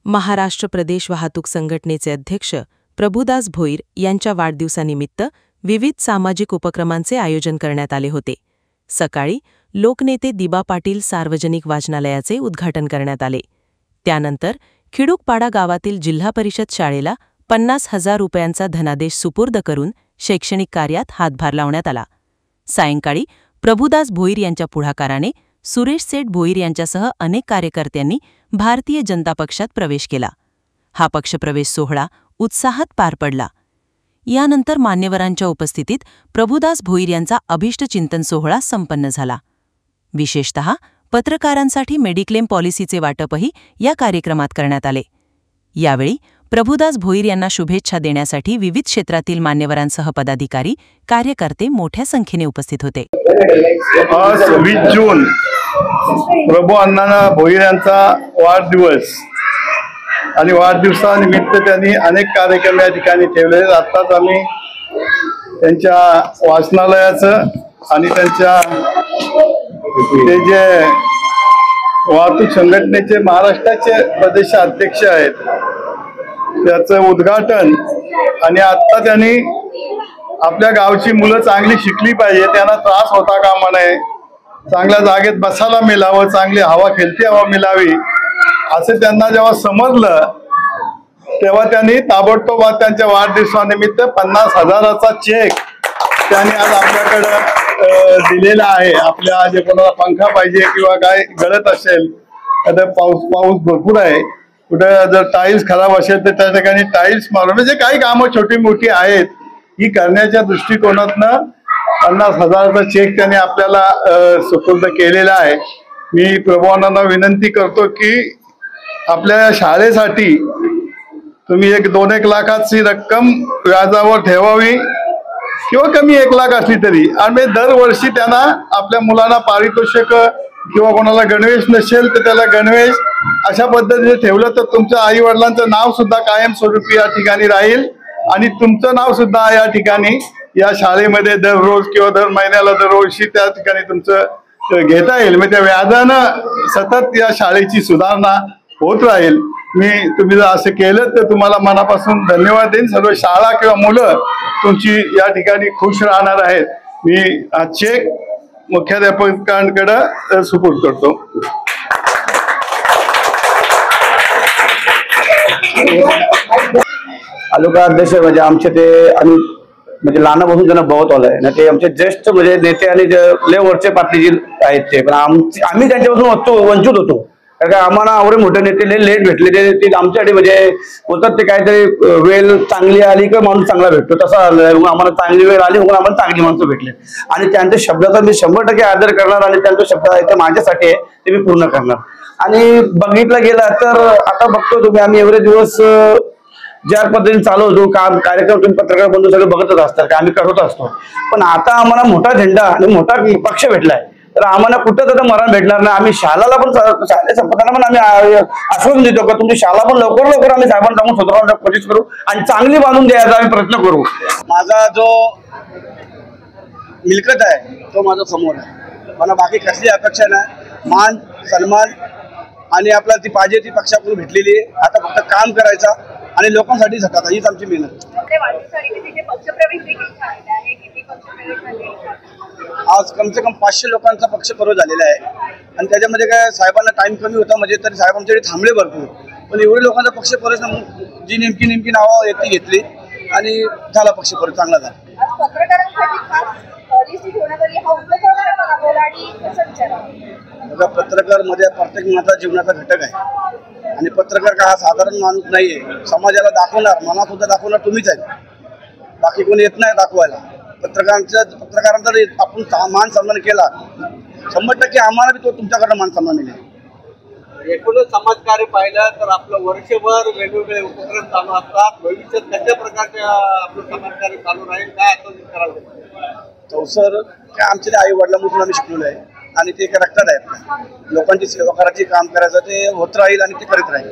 महाराष्ट्र प्रदेश वाहतूक संघटनेचे अध्यक्ष प्रभुदास भोईर यांच्या वाढदिवसानिमित्त विविध सामाजिक उपक्रमांचे आयोजन करण्यात आले होते। सकाळी लोकनेते दिबा पाटील सार्वजनिक वाचनालयाचे उद्घाटन करण्यात आले। त्यानंतर खिडूकपाडा गावातील जिल्हा परिषद शाळेला 50,000 रुपयांचा धनादेश सुपूर्द करून शैक्षणिक कार्यात हातभार लावण्यात आला। सायंकाळी प्रभुदास भोईर यांच्या पुढाकाराने सुरेश सेठ भोईर यांच्यासह अनेक कार्यकर्त्यांनी भारतीय जनता पक्षात प्रवेश केला। हा पक्षप्रवेश सोहळा उत्साहात पार पडला। यानंतर मान्यवरांच्या उपस्थितीत प्रभुदास भोईर यांचा अभिष्ट चिंतन सोहळा संपन्न झाला। विशेषतः पत्रकारांसाठी मेडिक्लेम पॉलिसीचे वाटपही या कार्यक्रमात करण्यात आले। यावेळी प्रभुदास भोईर यांना शुभेच्छा देण्यासाठी विविध क्षेत्रातील मान्यवरांसह पदाधिकारी, कार्यकर्ते मोठ्या संख्येने उपस्थित होते। आज 20 जून प्रभू अण्णा भोईर यांचा वाढदिवस आणि वाढदिवसानिमित्त त्यांनी अनेक कार्यक्रम या ठिकाणी ठेवले। आताच आम्ही त्यांच्या वाचनालयाचं आणि त्यांच्या ते जे वाहतूक संघटनेचे महाराष्ट्राचे प्रदेशाध्यक्ष आहेत त्याचं उद्घाटन आणि आता त्यांनी आपल्या गावची मुलं चांगली शिकली पाहिजे, त्यांना त्रास होता कामा नये, चांगल्या जागेत बसायला मिळावं, चांगली हवा खेळती हवा मिळावी असं त्यांना जेव्हा समजलं तेव्हा त्यांनी ताबडतोब त्यांच्या वाढदिवसानिमित्त 50,000चा चेक त्यांनी आज आपल्याकडे दिलेला आहे। आपल्या जे कोणाला पंखा पाहिजे किंवा काय गळत असेल, आता पाऊस भरपूर आहे, कुठे जर टाईल्स खराब असेल तर त्या ठिकाणी टाईल्स मारून म्हणजे काही कामं छोटी मोठी आहेत ही करण्याच्या दृष्टिकोनातनं 50,000चा चेक त्यांनी आपल्याला सुपूर्द केलेला आहे। मी प्रभूंना विनंती करतो की आपल्या शाळेसाठी तुम्ही 2-1 लाखाची रक्कम व्याजावर ठेवावी किंवा कमी 1 लाख असली तरी, आणि दरवर्षी त्यांना आपल्या मुलांना पारितोषिक किंवा कोणाला गणवेश नसेल तर त्याला गणवेश अशा पद्धतीने ठेवलं तर तुमच्या आई वडिलांचं नाव सुद्धा कायमस्वरूपी या ठिकाणी राहील आणि तुमचं नाव सुद्धा या ठिकाणी या शाळेमध्ये दररोज किंवा दर महिन्याला दरवर्षी त्या ठिकाणी तुमचं घेता येईल। म्हणजे त्या व्याजानं सतत या शाळेची सुधारणा होत राहील। तुम्ही जर असं केलं तर तुम्हाला मनापासून धन्यवाद देईन। सर्व शाळा किंवा मुलं तुमची या ठिकाणी खुश राहणार आहेत। मी हा चेक मुख्याध्यापकांकडे सुपूर्द करतो। तालुका अध्यक्ष म्हणजे आमचे ते आणि म्हणजे लहानापासून त्यांना बहुत आलंय ना, ते आमचे ज्येष्ठ म्हणजे नेते आणि लय वरचे पातळीचे आहेत ते, पण आम्ही त्यांच्यापासून वंचित होतो कारण का आम्हाला आवडे मोठे नेते लेट भेटले ते आमच्यासाठी म्हणजे होतात ते काहीतरी वेळ चांगली आली किंवा माणूस चांगला भेटतो तसा आम्हाला चांगली वेळ आली म्हणून आम्हाला चांगली माणसं भेटले आणि त्यांच्या शब्दाचा मी 100% आदर करणार आणि त्यांचा शब्द आहे ते माझ्यासाठी आहे ते मी पूर्ण करणार। आणि बघितलं गेलं तर आता बघतो तुम्ही आम्ही एवढे दिवस ज्या पद्धतीने चालू होतो काम कार्यक्रम तुम्ही पत्रकार बंधू सगळे बघतच असतात आम्ही करत असतो, पण आता आम्हाला मोठा झेंडा आणि मोठा पक्ष भेटलाय तर आम्हाला कुठं तर मरण भेटणार नाही। आम्ही शाळेला पण शाळेच्या पदांना पण आम्ही आश्वासन देतो का तुमची शाळा पण लवकर आम्ही साहेबांना जाऊन सुधारण्याचा कोशिश करू आणि चांगली बांधून द्यायचा आम्ही प्रयत्न करू। माझा जो मिलकत आहे तो माझा समोर आहे, मला बाकी कसली अपेक्षा नाही। मान सन्मान आणि आपल्याला ती पाहिजे ती पक्षाकडून भेटलेली आहे, आता फक्त काम करायचा आणि लोकांसाठी झटायचा हीच आमची मेहनत। आज कम से कम 500 लोकांचा पक्ष प्रवेश झालेला आहे आणि त्याच्यामध्ये काय साहेबांना टाइम कमी होता म्हणजे तरी साहेब आमच्याकडे थांबले भरपूर, पण एवढे लोकांचा पक्ष प्रवेश जी नेमकी नावं एकटी घेतली आणि झाला पक्ष प्रवेश चांगला झाला। पत्रकार मध्ये प्रत्येक माणसाच्या जीवनाचा घटक आहे आणि पत्रकार का हा साधारण माणूस नाहीये, समाजाला दाखवणार मनात सुद्धा दाखवणार तुम्हीच आहे, बाकी कोणी येत नाही दाखवायला। पत्रकारांचा आपण मान सन्मान केला 100% आम्हाला बी तो तुमच्याकडे मान सन्मान मिळेल। एकूणच समाजकार्य पाहिलं तर आपलं वर्षभर वेगवेगळे उपक्रम चालू असतात, भविष्यात कशा प्रकारचे आपलं समाजकार्य चालू राहील काय आयोजन करायला तो सर काय आमच्या आई वडिलांपासून आम्ही शिकलेलो आहे आणि ते एक रक्तात आहे, लोकांची सेवा करायची काम करायचं ते होत राहील आणि ते करीत राहील।